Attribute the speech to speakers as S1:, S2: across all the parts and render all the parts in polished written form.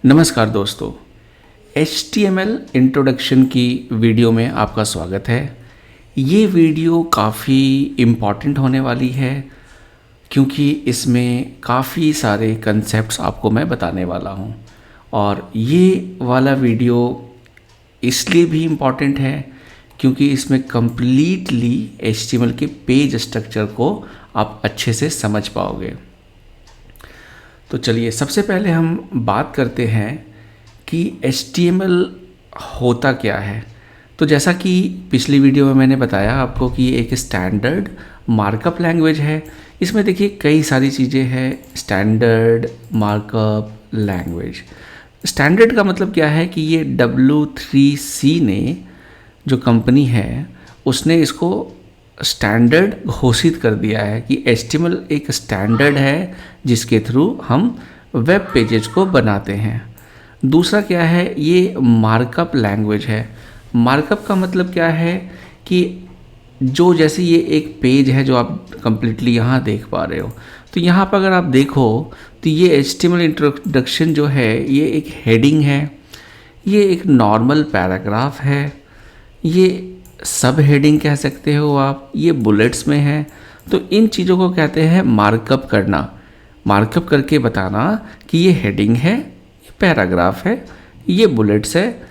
S1: नमस्कार दोस्तों, HTML introduction की वीडियो में आपका स्वागत है। ये वीडियो काफ़ी इम्पॉर्टेंट होने वाली है क्योंकि इसमें काफ़ी सारे कंसेप्ट्स आपको मैं बताने वाला हूँ। और ये वाला वीडियो इसलिए भी इम्पॉर्टेंट है क्योंकि इसमें कम्प्लीटली HTML के पेज स्ट्रक्चर को आप अच्छे से समझ पाओगे। तो चलिए सबसे पहले हम बात करते हैं कि HTML होता क्या है। तो जैसा कि पिछली वीडियो में मैंने बताया आपको कि ये एक स्टैंडर्ड मार्कअप लैंग्वेज है। इसमें देखिए कई सारी चीज़ें हैं। स्टैंडर्ड मार्कअप लैंग्वेज, स्टैंडर्ड का मतलब क्या है कि ये W3C ने जो कंपनी है उसने इसको स्टैंडर्ड घोषित कर दिया है कि HTML एक स्टैंडर्ड है जिसके थ्रू हम वेब पेजेज को बनाते हैं। दूसरा क्या है, ये मार्कअप लैंग्वेज है। मार्कअप का मतलब क्या है कि जो जैसे ये एक पेज है जो आप कंप्लीटली यहाँ देख पा रहे हो, तो यहाँ पर अगर आप देखो तो ये HTML इंट्रोडक्शन जो है ये एक हेडिंग है, ये एक नॉर्मल पैराग्राफ है, ये सब हेडिंग कह सकते हो आप, ये बुलेट्स में है। तो इन चीज़ों को कहते हैं मार्कअप करना, मार्कअप करके बताना कि ये हेडिंग है, ये पैराग्राफ है, ये बुलेट्स है,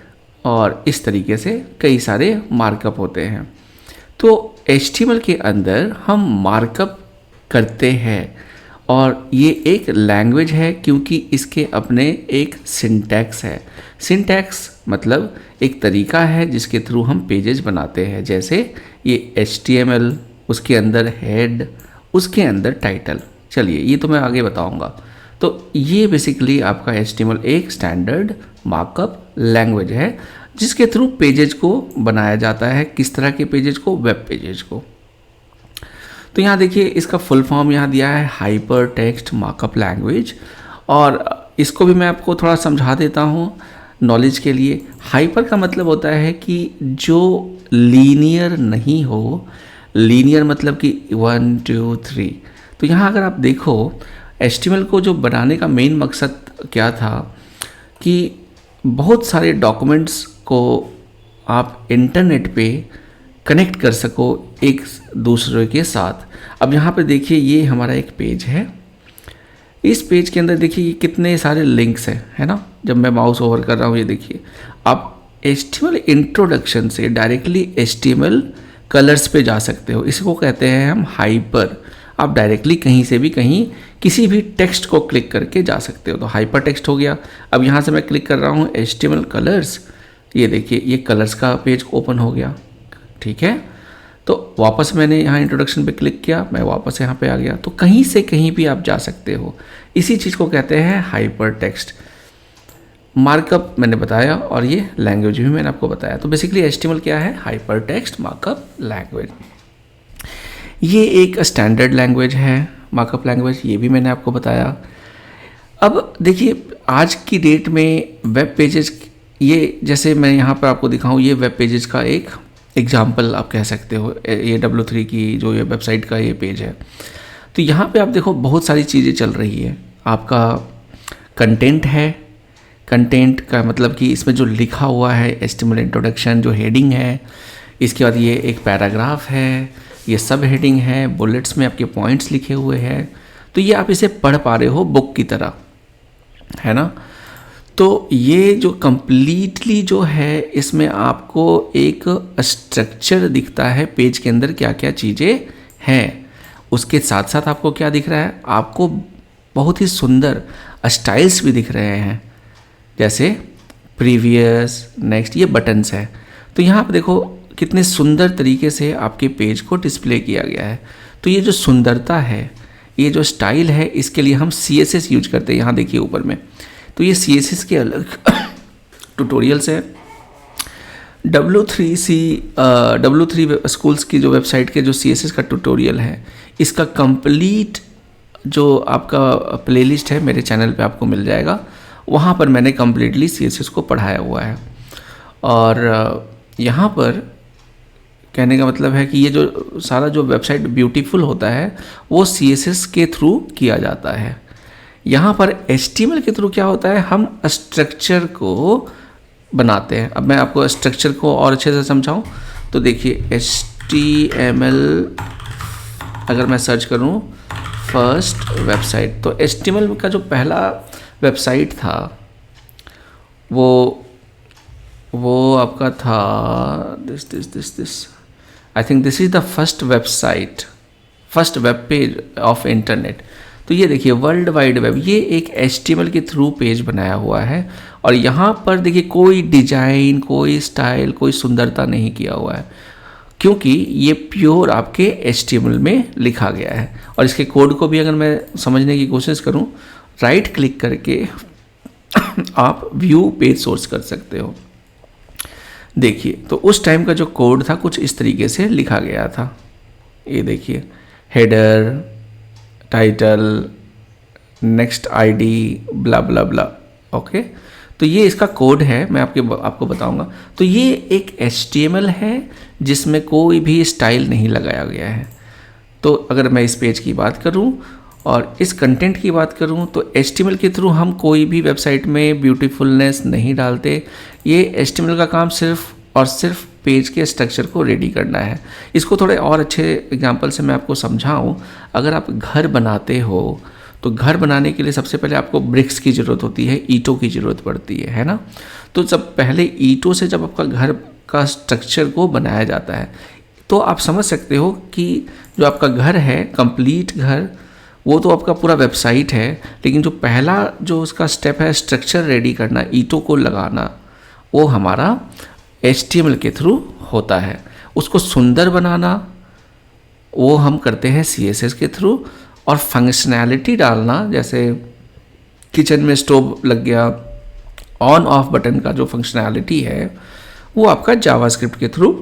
S1: और इस तरीके से कई सारे मार्कअप होते हैं। तो HTML के अंदर हम मार्कअप करते हैं और ये एक लैंग्वेज है क्योंकि इसके अपने एक सिंटैक्स है। सिंटैक्स मतलब एक तरीका है जिसके थ्रू हम पेजेस बनाते हैं। जैसे ये HTML, उसके अंदर हेड, उसके अंदर टाइटल। चलिए ये तो मैं आगे बताऊंगा। तो ये बेसिकली आपका HTML एक स्टैंडर्ड मार्कअप लैंग्वेज है जिसके थ्रू पेजेज को बनाया जाता है। किस तरह के पेजेज को? वेब पेजेज को। तो यहाँ देखिए इसका फुल फॉर्म यहाँ दिया है हाइपर टेक्स्ट मार्कअप लैंग्वेज, और इसको भी मैं आपको थोड़ा समझा देता हूँ नॉलेज के लिए। हाइपर का मतलब होता है कि जो लीनियर नहीं हो, लीनियर मतलब कि 1 2 3। तो यहाँ अगर आप देखो HTML को जो बनाने का मेन मकसद क्या था कि बहुत सारे डॉक्यूमेंट्स को आप इंटरनेट पे कनेक्ट कर सको एक दूसरे के साथ। अब यहाँ पे देखिए ये हमारा एक पेज है। इस पेज के अंदर देखिए ये कितने सारे लिंक्स हैं, है ना। जब मैं माउस ओवर कर रहा हूँ ये देखिए, आप HTML इंट्रोडक्शन से डायरेक्टली HTML कलर्स पे जा सकते हो। इसको कहते हैं हम हाइपर। आप डायरेक्टली कहीं से भी कहीं किसी भी टेक्स्ट को क्लिक करके जा सकते हो, तो हाइपर टेक्स्ट हो गया। अब यहाँ से मैं क्लिक कर रहा हूँ HTML कलर्स, ये देखिए ये कलर्स का पेज ओपन हो गया, ठीक है। तो वापस मैंने यहाँ इंट्रोडक्शन पे क्लिक किया, मैं वापस यहाँ पे आ गया। तो कहीं से कहीं भी आप जा सकते हो। इसी चीज़ को कहते हैं हाइपर टेक्स्ट। मार्कअप मैंने बताया और ये लैंग्वेज भी मैंने आपको बताया। तो बेसिकली HTML क्या है? Hyper text markup language. ये एक स्टैंडर्ड लैंग्वेज है, मार्कअप लैंग्वेज, ये भी मैंने आपको बताया। अब देखिए आज की डेट में वेब पेजेस, ये जैसे मैं यहाँ पर आपको दिखाऊँ, ये वेब पेजेस का एक एग्जाम्पल आप कह सकते हो। ये W3 की जो ये वेबसाइट का ये पेज है। तो यहाँ पे आप देखो बहुत सारी चीज़ें चल रही है। आपका कंटेंट है, कंटेंट का मतलब कि इसमें जो लिखा हुआ है HTML इंट्रोडक्शन जो हेडिंग है, इसके बाद ये एक पैराग्राफ है, ये सब हेडिंग है, बुलेट्स में आपके पॉइंट्स लिखे हुए हैं। तो ये आप इसे पढ़ पा रहे हो बुक की तरह, है ना। तो ये जो कंप्लीटली जो है इसमें आपको एक स्ट्रक्चर दिखता है पेज के अंदर क्या क्या चीज़ें हैं। उसके साथ साथ आपको क्या दिख रहा है? आपको बहुत ही सुंदर स्टाइल्स भी दिख रहे हैं, जैसे प्रीवियस, नेक्स्ट, ये बटन्स है। तो यहाँ पर देखो कितने सुंदर तरीके से आपके पेज को डिस्प्ले किया गया है। तो ये जो सुंदरता है, ये जो स्टाइल है, इसके लिए हम CSS यूज करते हैं। यहाँ देखिए ऊपर में, तो ये CSS के अलग ट्यूटोरियल्स है। W3 स्कूल्स की जो वेबसाइट के जो CSS का ट्यूटोरियल है, इसका कंप्लीट जो आपका प्लेलिस्ट है मेरे चैनल पे आपको मिल जाएगा। वहाँ पर मैंने कम्प्लीटली CSS को पढ़ाया हुआ है। और यहाँ पर कहने का मतलब है कि ये जो सारा जो वेबसाइट ब्यूटीफुल होता है वो CSS के थ्रू किया जाता है। यहाँ पर HTML के थ्रू क्या होता है, हम स्ट्रक्चर को बनाते हैं। अब मैं आपको स्ट्रक्चर को और अच्छे से समझाऊं तो देखिए, HTML अगर मैं सर्च करूं फर्स्ट वेबसाइट, तो HTML का जो पहला वेबसाइट था वो आपका था this I think this is the first website, first web page of internet. तो ये देखिए वर्ल्ड वाइड वेब, ये एक HTML के थ्रू पेज बनाया हुआ है और यहाँ पर देखिए कोई डिजाइन, कोई स्टाइल, कोई सुंदरता नहीं किया हुआ है, क्योंकि ये प्योर आपके HTML में लिखा गया है। और इसके कोड को भी अगर मैं समझने की कोशिश करूँ, राइट क्लिक करके आप व्यू पेज सोर्स कर सकते हो। देखिए, तो उस टाइम का जो कोड था कुछ इस तरीके से लिखा गया था। ये देखिए, हेडर, टाइटल, नेक्स्ट आईडी, ब्ला ब्ला ब्ला। ओके, तो ये इसका कोड है, मैं आपको बताऊंगा। तो ये एक HTML है जिसमें कोई भी स्टाइल नहीं लगाया गया है। तो अगर मैं इस पेज की बात करूं और इस कंटेंट की बात करूं, तो HTML के थ्रू हम कोई भी वेबसाइट में ब्यूटीफुलनेस नहीं डालते। ये HTML का काम सिर्फ और सिर्फ पेज के स्ट्रक्चर को रेडी करना है। इसको थोड़े और अच्छे एग्जांपल से मैं आपको समझाऊं, अगर आप घर बनाते हो तो घर बनाने के लिए सबसे पहले आपको ब्रिक्स की ज़रूरत होती है, ईंटों की ज़रूरत पड़ती है ना। तो जब पहले ईंटों से जब आपका घर का स्ट्रक्चर को बनाया जाता है, तो आप समझ सकते हो कि जो आपका घर है, कंप्लीट घर, वो तो आपका पूरा वेबसाइट है, लेकिन जो पहला जो उसका स्टेप है स्ट्रक्चर रेडी करना, ईंटों को लगाना, वो हमारा HTML के थ्रू होता है। उसको सुंदर बनाना वो हम करते हैं CSS के थ्रू, और फंक्शनैलिटी डालना, जैसे किचन में स्टोव लग गया, ऑन ऑफ बटन का जो फंक्शनैलिटी है वो आपका जावास्क्रिप्ट के थ्रू।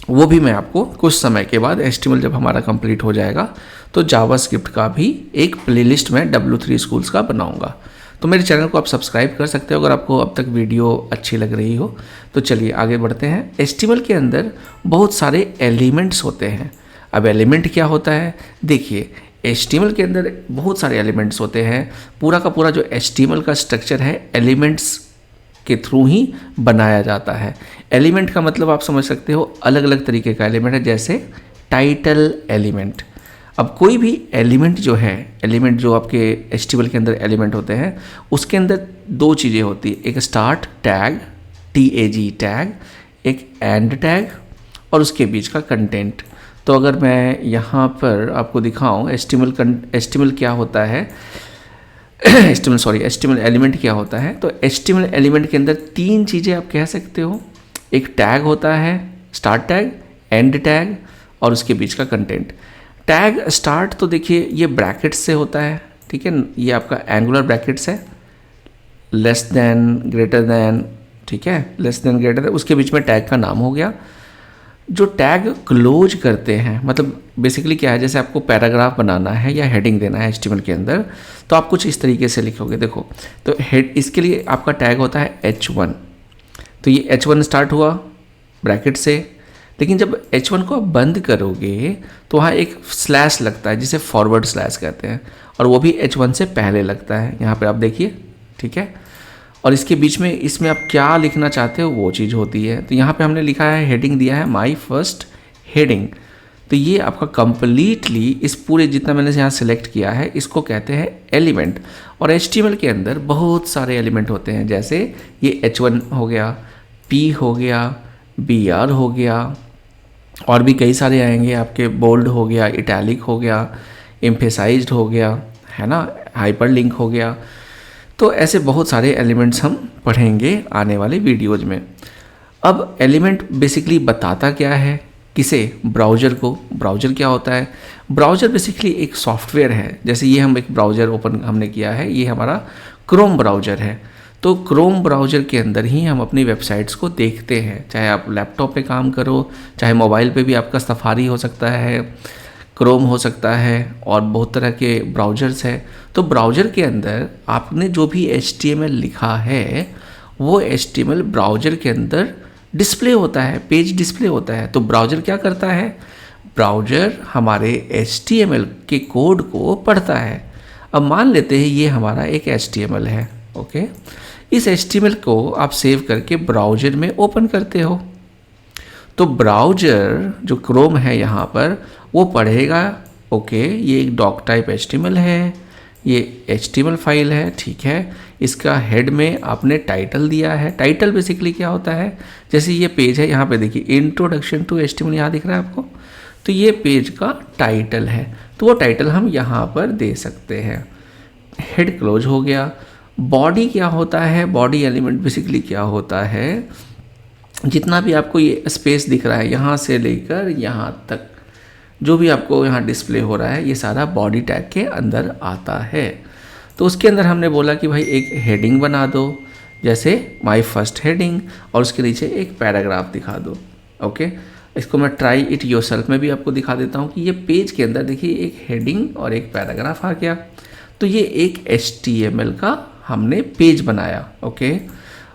S1: वो भी मैं आपको कुछ समय के बाद HTML जब हमारा कंप्लीट हो जाएगा तो जावास्क्रिप्ट का भी एक प्लेलिस्ट मैं W3 स्कूल्स का बनाऊंगा। तो मेरे चैनल को आप सब्सक्राइब कर सकते हो अगर आपको अब तक वीडियो अच्छी लग रही हो। तो चलिए आगे बढ़ते हैं। HTML के अंदर बहुत सारे एलिमेंट्स होते हैं। अब एलिमेंट क्या होता है, देखिए HTML के अंदर बहुत सारे एलिमेंट्स होते हैं। पूरा का पूरा जो HTML का स्ट्रक्चर है एलिमेंट्स के थ्रू ही बनाया जाता है। एलिमेंट का मतलब आप समझ सकते हो अलग अलग तरीके का एलिमेंट है, जैसे टाइटल एलिमेंट। अब कोई भी एलिमेंट जो है, एलिमेंट जो आपके HTML के अंदर एलिमेंट होते हैं, उसके अंदर दो चीज़ें होती है, एक स्टार्ट टैग, TAG टैग, एक एंड टैग, और उसके बीच का कंटेंट। तो अगर मैं यहाँ पर आपको दिखाऊं HTML क्या होता है, HTML एलिमेंट क्या होता है, तो HTML एलिमेंट के अंदर तीन चीज़ें आप कह सकते हो। एक टैग होता है, स्टार्ट टैग, एंड टैग, और उसके बीच का कंटेंट। टैग स्टार्ट तो देखिए ये ब्रैकेट्स से होता है, ठीक है, ये आपका एंगुलर ब्रैकेट्स है, लेस देन, ग्रेटर देन, ठीक है, लेस देन, ग्रेटर देन, उसके बीच में टैग का नाम हो गया। जो टैग क्लोज करते हैं, मतलब बेसिकली क्या है, जैसे आपको पैराग्राफ बनाना है या हेडिंग देना है HTML के अंदर, तो आप कुछ इस तरीके से लिखोगे। देखो, तो हेड, इसके लिए आपका टैग होता है H1। तो ये H1 स्टार्ट हुआ ब्रैकेट से, लेकिन जब H1 को आप बंद करोगे तो वहाँ एक स्लैश लगता है जिसे फॉरवर्ड स्लैश कहते हैं, और वो भी H1 से पहले लगता है। यहाँ पर आप देखिए, ठीक है, और इसके बीच में इसमें आप क्या लिखना चाहते हो वो चीज़ होती है। तो यहाँ पे हमने लिखा है, हेडिंग दिया है माय फर्स्ट हेडिंग। तो ये आपका कंप्लीटली इस पूरे जितना मैंने यहाँ सेलेक्ट किया है इसको कहते हैं एलिमेंट। और HTML के अंदर बहुत सारे एलिमेंट होते हैं, जैसे ये H1 हो गया, P हो गया, BR हो गया, और भी कई सारे आएंगे आपके, बोल्ड हो गया, इटैलिक हो गया, एम्फेसाइज्ड हो गया, है ना, हाइपरलिंक हो गया। तो ऐसे बहुत सारे एलिमेंट्स हम पढ़ेंगे आने वाले वीडियोज़ में। अब एलिमेंट बेसिकली बताता क्या है, किसे, ब्राउज़र को। ब्राउज़र क्या होता है, ब्राउज़र बेसिकली एक सॉफ्टवेयर है। जैसे ये हम एक ब्राउज़र ओपन हमने किया है, ये हमारा क्रोम ब्राउज़र है। तो क्रोम ब्राउज़र के अंदर ही हम अपनी वेबसाइट्स को देखते हैं, चाहे आप लैपटॉप पे काम करो, चाहे मोबाइल पे भी आपका सफारी हो सकता है, क्रोम हो सकता है, और बहुत तरह के ब्राउज़र्स है। तो ब्राउज़र के अंदर आपने जो भी HTML लिखा है वो HTML ब्राउज़र के अंदर डिस्प्ले होता है, पेज डिस्प्ले होता है। तो ब्राउज़र क्या करता है, ब्राउज़र हमारे HTML के कोड को पढ़ता है। अब मान लेते हैं ये हमारा एक HTML है, ओके। इस HTML को आप सेव करके ब्राउज़र में ओपन करते हो, तो ब्राउज़र जो क्रोम है यहाँ पर वो पढ़ेगा, ओके ये एक डॉक टाइप HTML है, ये HTML फाइल है, ठीक है। इसका हेड में आपने टाइटल दिया है। टाइटल बेसिकली क्या होता है, जैसे ये पेज है, यहाँ पे देखिए इंट्रोडक्शन टू HTML यहाँ दिख रहा है आपको, तो ये पेज का टाइटल है, तो वो टाइटल हम यहाँ पर दे सकते हैं। हेड क्लोज हो गया। बॉडी क्या होता है, बॉडी एलिमेंट बेसिकली क्या होता है, जितना भी आपको ये स्पेस दिख रहा है यहाँ से लेकर यहाँ तक, जो भी आपको यहाँ डिस्प्ले हो रहा है, ये सारा बॉडी टैग के अंदर आता है। तो उसके अंदर हमने बोला कि भाई एक हेडिंग बना दो, जैसे माय फर्स्ट हेडिंग, और उसके नीचे एक पैराग्राफ दिखा दो, ओके। इसको मैं ट्राई इट योरसेल्फ में भी आपको दिखा देता हूँ कि ये पेज के अंदर देखिए एक हेडिंग और एक पैराग्राफ आ गया, तो ये एक HTML का हमने पेज बनाया, ओके।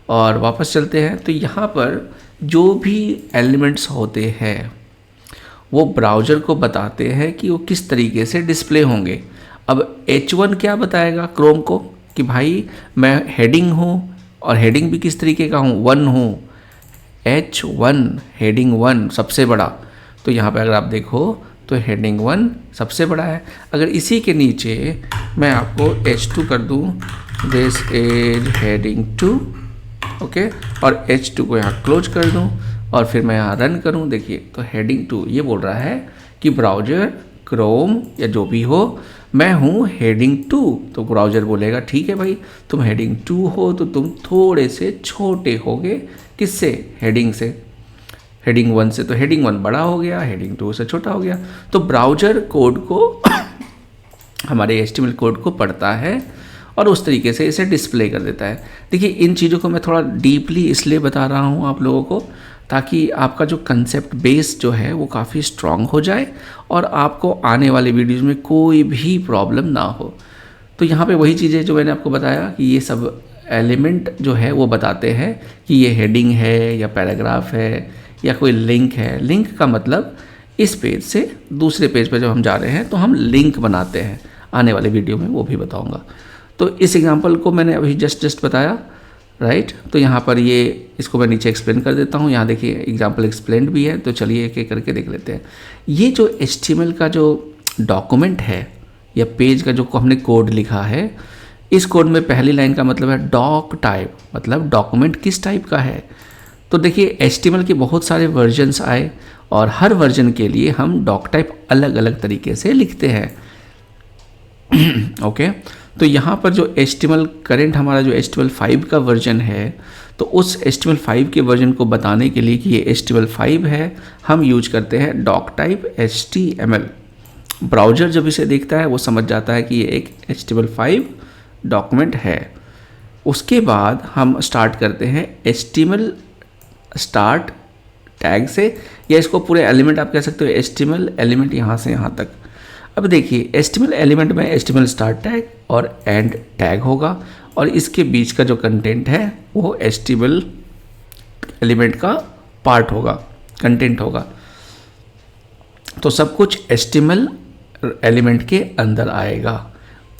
S1: और वापस चलते हैं, तो यहाँ पर जो भी एलिमेंट्स होते हैं वो ब्राउज़र को बताते हैं कि वो किस तरीके से डिस्प्ले होंगे। अब H1 क्या बताएगा क्रोम को कि भाई मैं हेडिंग हूँ, और हेडिंग भी किस तरीके का हूँ, 1 हूँ, H1 हेडिंग 1 सबसे बड़ा। तो यहाँ पे अगर आप देखो तो हेडिंग 1 सबसे बड़ा है। अगर इसी के नीचे मैं आपको H2 कर दूँ, दिस इज हेडिंग 2, ओके, और H2 को यहाँ क्लोज कर दूँ और फिर मैं यहाँ रन करूँ, देखिए तो हेडिंग 2 ये बोल रहा है कि ब्राउज़र क्रोम या जो भी हो, मैं हूँ हेडिंग 2। तो ब्राउज़र बोलेगा ठीक है भाई, तुम हेडिंग 2 हो तो तुम थोड़े से छोटे होगे, किससे, हेडिंग से, हेडिंग 1 से। तो हेडिंग 1 बड़ा हो गया, हेडिंग 2 से छोटा हो गया। तो ब्राउज़र कोड को हमारे HTML कोड को पढ़ता है और उस तरीके से इसे डिस्प्ले कर देता है। देखिए इन चीज़ों को मैं थोड़ा डीपली इसलिए बता रहा हूँ आप लोगों को, ताकि आपका जो कंसेप्ट बेस जो है वो काफ़ी स्ट्रांग हो जाए और आपको आने वाले वीडियोज़ में कोई भी प्रॉब्लम ना हो। तो यहाँ पे वही चीज़ें जो मैंने आपको बताया कि ये सब एलिमेंट जो है वो बताते हैं कि ये हेडिंग है या पैराग्राफ है या कोई लिंक है। लिंक का मतलब इस पेज से दूसरे पेज पर जब हम जा रहे हैं तो हम लिंक बनाते हैं, आने वाले वीडियो में वो भी बताऊँगा। तो इस एग्जाम्पल को मैंने अभी जस्ट बताया, राइट। तो यहाँ पर ये इसको मैं नीचे एक्सप्लेन कर देता हूँ। यहाँ देखिए एग्जाम्पल एक्सप्लेन्ड भी है, तो चलिए एक एक करके देख लेते हैं। ये जो HTML का जो डॉक्यूमेंट है या पेज का जो हमने कोड लिखा है, इस कोड में पहली लाइन का मतलब है डॉक टाइप, मतलब डॉक्यूमेंट किस टाइप का है। तो देखिए HTML के बहुत सारे वर्जन्स आए और हर वर्जन के लिए हम डॉक टाइप अलग अलग तरीके से लिखते हैं, ओके। तो यहाँ पर जो HTML करेंट हमारा जो HTML5 का वर्जन है, तो उस HTML5 के वर्जन को बताने के लिए कि ये HTML5 है, हम यूज करते हैं डॉक टाइप HTML। ब्राउज़र जब इसे देखता है वो समझ जाता है कि ये एक HTML5 डॉक्यूमेंट है। उसके बाद हम स्टार्ट करते हैं HTML स्टार्ट टैग से, या इसको पूरे एलिमेंट आप कह सकते हो, HTML एलिमेंट यहाँ से यहाँ तक। अब देखिए HTML एलिमेंट में HTML स्टार्ट टैग और एंड टैग होगा, और इसके बीच का जो कंटेंट है वो HTML एलिमेंट का पार्ट होगा, कंटेंट होगा। तो सब कुछ HTML एलिमेंट के अंदर आएगा।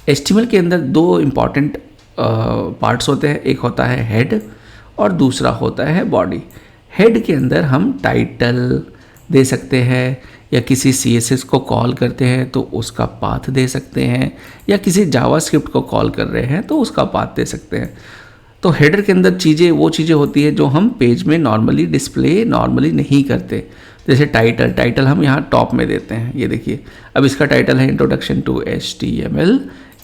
S1: HTML के अंदर दो इम्पॉर्टेंट पार्ट्स होते हैं, एक होता है हेड और दूसरा होता है बॉडी। हेड के अंदर हम टाइटल दे सकते हैं, या किसी CSS को कॉल करते हैं तो उसका पाथ दे सकते हैं, या किसी जावास्क्रिप्ट को कॉल कर रहे हैं तो उसका पाथ दे सकते हैं। तो हेडर के अंदर चीज़ें वो चीज़ें होती है जो हम पेज में नॉर्मली डिस्प्ले नहीं करते। जैसे टाइटल हम यहाँ टॉप में देते हैं, ये देखिए। अब इसका टाइटल है इंट्रोडक्शन टू HTML,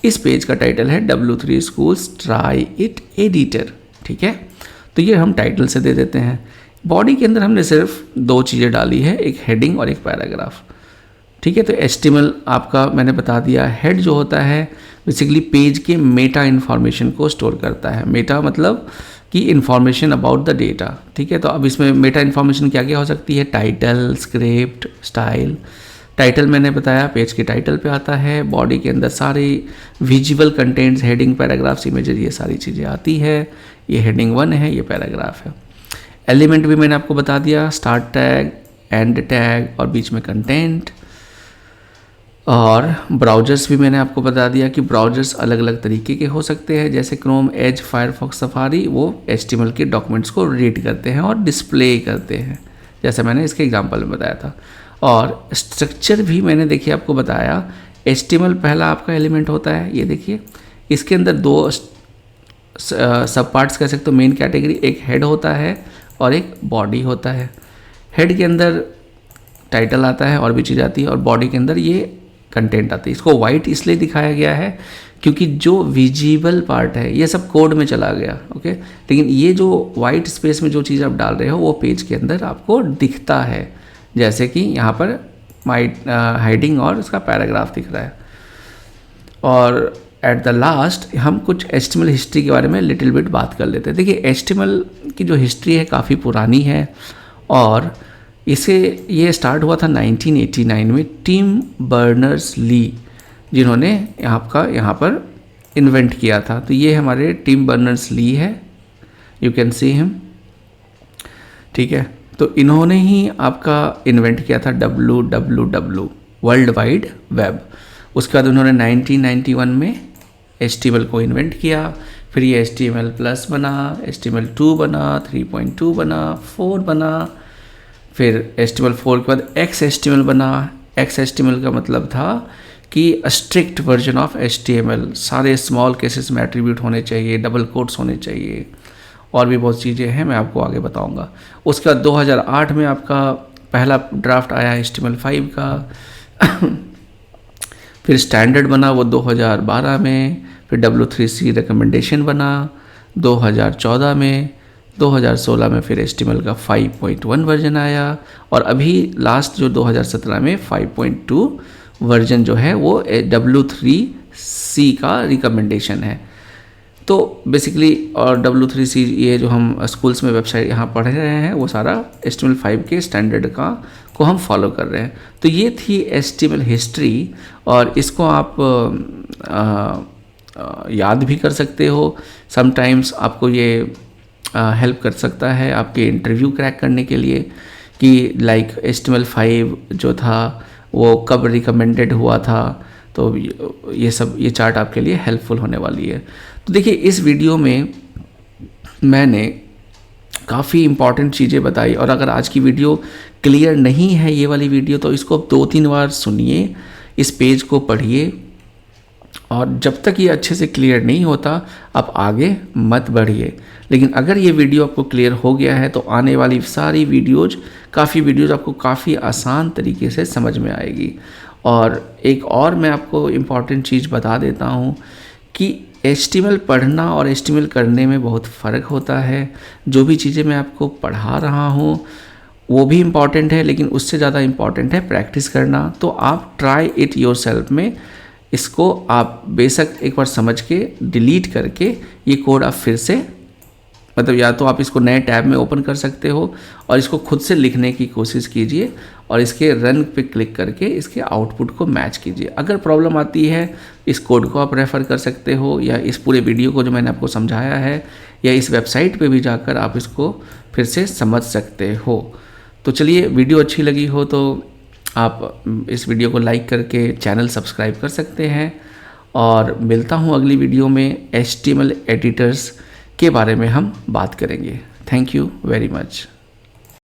S1: इस पेज का टाइटल है W3 Schools try it editor, ठीक है। तो ये हम टाइटल से दे देते हैं। बॉडी के अंदर हमने सिर्फ दो चीज़ें डाली है, एक हेडिंग और एक पैराग्राफ, ठीक है। तो HTML आपका मैंने बता दिया। हेड जो होता है बेसिकली पेज के मेटा इन्फॉर्मेशन को स्टोर करता है। मेटा मतलब कि इन्फॉर्मेशन अबाउट द डेटा, ठीक है। तो अब इसमें मेटा इन्फॉर्मेशन क्या क्या हो सकती है, टाइटल, स्क्रिप्ट, स्टाइल। टाइटल मैंने बताया पेज के टाइटल पे आता है। बॉडी के अंदर सारे visual contents, heading, paragraphs, images, ये सारी चीज़ें आती है। ये हेडिंग 1 है, ये पैराग्राफ है। एलिमेंट भी मैंने आपको बता दिया, स्टार्ट टैग, एंड टैग और बीच में कंटेंट। और ब्राउज़र्स भी मैंने आपको बता दिया कि ब्राउज़र्स अलग अलग तरीके के हो सकते हैं, जैसे क्रोम, एज, फायरफॉक्स, सफारी, वो HTML के डॉक्यूमेंट्स को रीड करते हैं और डिस्प्ले करते हैं, जैसे मैंने इसके एग्जांपल में बताया था। और स्ट्रक्चर भी मैंने देखिए आपको बताया, HTML पहला आपका एलिमेंट होता है, ये देखिए इसके अंदर दो सब पार्ट्स कह सकते हो, मेन कैटेगरी, एक हेड होता है और एक बॉडी होता है। हेड के अंदर टाइटल आता है और भी चीज़ आती है, और बॉडी के अंदर ये कंटेंट आती है। इसको वाइट इसलिए दिखाया गया है क्योंकि जो विजिबल पार्ट है ये सब कोड में चला गया, ओके, लेकिन ये जो वाइट स्पेस में जो चीज़ आप डाल रहे हो वो पेज के अंदर आपको दिखता है, जैसे कि यहाँ पर हाइडिंग और इसका पैराग्राफ दिख रहा है। और एट द लास्ट हम कुछ HTML हिस्ट्री के बारे में लिटिल बिट बात कर लेते हैं। देखिए HTML की जो हिस्ट्री है काफ़ी पुरानी है, और ये स्टार्ट हुआ था 1989 में टिम बर्नर्स-ली, जिन्होंने यहाँ पर इन्वेंट किया था। तो ये हमारे टिम बर्नर्स-ली है, यू कैन सी हिम, ठीक है। तो इन्होंने ही आपका इन्वेंट किया था WWW, वर्ल्ड वाइड वेब। उसके बाद उन्होंने 1991 में HTML को इन्वेंट किया, फिर ये HTML+ बना, HTML2 बना, 3.2 बना, 4 बना, फिर HTML4 के बाद XHTML बना। XHTML का मतलब था कि स्ट्रिक्ट वर्जन ऑफ HTML, सारे स्मॉल केसेस में एट्रीब्यूट होने चाहिए, डबल कोट्स होने चाहिए, और भी बहुत चीज़ें हैं, मैं आपको आगे बताऊंगा। उसके बाद 2008 में आपका पहला ड्राफ्ट आया HTML5 का फिर स्टैंडर्ड बना वो 2012 में, फिर W3C रिकमेंडेशन बना 2014 में, 2016 में फिर HTML का 5.1 वर्जन आया, और अभी लास्ट जो 2017 में 5.2 वर्जन जो है वो W3C का रिकमेंडेशन है। तो बेसिकली, और W3C ये जो हम स्कूल्स में वेबसाइट यहाँ पढ़ रहे हैं वो सारा HTML5 के स्टैंडर्ड को हम फॉलो कर रहे हैं। तो ये थी HTML हिस्ट्री, और इसको आप याद भी कर सकते हो। समटाइम्स आपको ये हेल्प कर सकता है आपके इंटरव्यू क्रैक करने के लिए, कि लाइक HTML5 जो था वो कब रिकमेंडेड हुआ था। तो ये चार्ट आपके लिए हेल्पफुल होने वाली है। तो देखिए इस वीडियो में मैंने काफ़ी इम्पॉर्टेंट चीज़ें बताई, और अगर आज की वीडियो क्लियर नहीं है ये वाली वीडियो, तो इसको 2-3 बार सुनिए, इस पेज को पढ़िए, और जब तक ये अच्छे से क्लियर नहीं होता आप आगे मत बढ़िए। लेकिन अगर ये वीडियो आपको क्लियर हो गया है तो आने वाली सारी काफ़ी वीडियोज़ आपको काफ़ी आसान तरीके से समझ में आएगी। और एक और मैं आपको इम्पॉर्टेंट चीज़ बता देता हूँ कि HTML पढ़ना और HTML करने में बहुत फ़र्क होता है। जो भी चीज़ें मैं आपको पढ़ा रहा हूँ वो भी इम्पॉर्टेंट है, लेकिन उससे ज़्यादा इम्पॉर्टेंट है प्रैक्टिस करना। तो आप ट्राई इट योरसेल्फ में, इसको आप बेशक एक बार समझ के डिलीट करके ये कोड आप फिर से, मतलब या तो आप इसको नए टैब में ओपन कर सकते हो और इसको खुद से लिखने की कोशिश कीजिए, और इसके रन पे क्लिक करके इसके आउटपुट को मैच कीजिए। अगर प्रॉब्लम आती है इस कोड को आप रेफ़र कर सकते हो, या इस पूरे वीडियो को जो मैंने आपको समझाया है, या इस वेबसाइट पे भी जाकर आप इसको फिर से समझ सकते हो। तो चलिए, वीडियो अच्छी लगी हो तो आप इस वीडियो को लाइक करके चैनल सब्सक्राइब कर सकते हैं, और मिलता हूँ अगली वीडियो में। HTML एडिटर्स के बारे में हम बात करेंगे। Thank you very much.